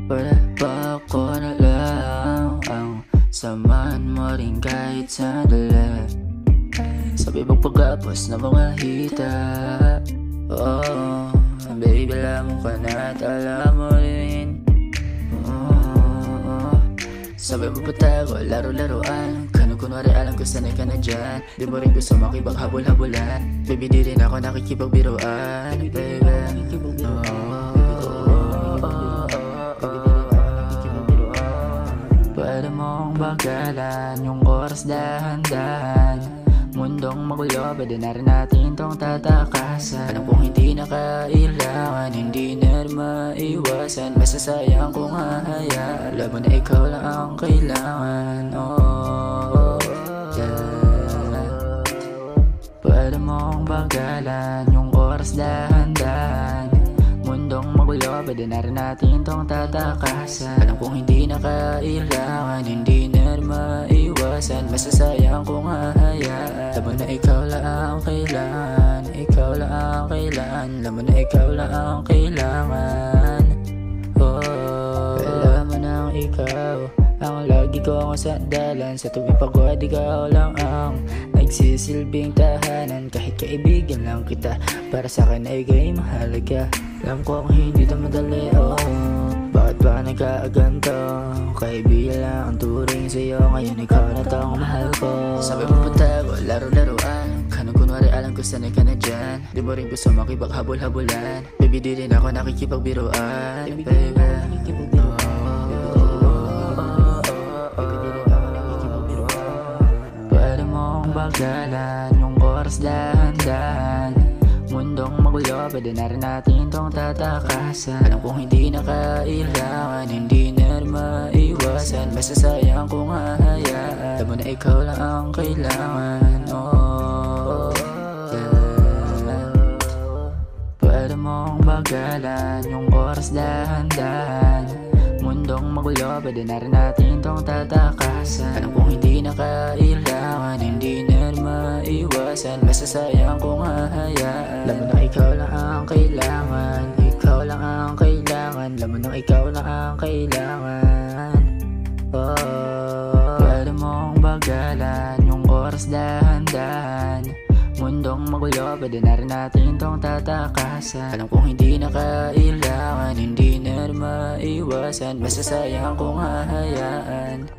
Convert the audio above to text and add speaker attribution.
Speaker 1: Para ba ako na lang ang samahan mo rin kahit sandali? Sabi mong pagkapos na mga hita. Oh, baby, alam mo ka na at alam mo rin. Sabi mo patago, laro-laruan. Kunwari alam ko sanay ka na dyan. Di mo rin gusto makipaghabol-habulan. Baby, di rin ako nakikipagbiruan. Baby, pwede mong bagalan yung oras dahan-dahan. Mundong magulo, pwede na rin natin tong tatakasan. Alam kong hindi na kailangan, hindi na rin maiwasan. Basta sayang kung hahayaan. Alam mo na ikaw lang ang kailangan. Oh, yeah. Pwede mong bagalan yung oras dahan-dahan. Mundong magulo, pwede na rin natin tong tatakasan. Alam kong hindi na kailangan, hindi na rin maiwasan. Basta sayang kung hahayaan. Alam mo na ikaw lang ang kailangan, ikaw lang ang kailangan. Alam mo na ikaw lang ang kailangan. Oh, alam mo na ikaw ang lagi ko ang sandalan. Sa tuwing pagod, ikaw lang ang nagsisilbing tahanan. Kahit kaibigan lang kita, para sa akin ay ika'y mahalaga. Alam ko kung hindi ito madali, oh. Bakit ba nagkaaganto? Kaibigan lang ang turing sa'yo, ngayon ikaw na tong mahal ko. Sabi mo patago, laro-laruan. Kunwari alam ko sanay ka na dyan. Di mo rin gusto makipaghabol-habulan. Baby, di rin ako nakikipagbiruan. Baby, pwede mong bagalan yung oras dahan-dahan. Mundong magulo, pwede na rin natin tong tatakasan. Alam kong hindi na kailangan, hindi na rin maiwasan. Basta sayang kung hahayaan. Alam mo na ikaw lang ang kailangan. Oh, yeah. Pwede mong bagalan yung oras dahan-dahan. Mundong magulo, pwede na rin natin tong tatakasan. Alam kong hindi na kailangan, hindi na rin maiwasan. Basta sayang kung hahayaan. Alam mo na ikaw lang ang kailangan, ikaw lang ang kailangan. Alam mo na ikaw lang ang kailangan. Oh, pwede mong bagalan yung oras dahan-dahan. Mundong magulo, pwede na rin natin tong tatakasan. Alam kong hindi na kailangan, hindi na rin maiwasan. Basta sayang kung hahayaan.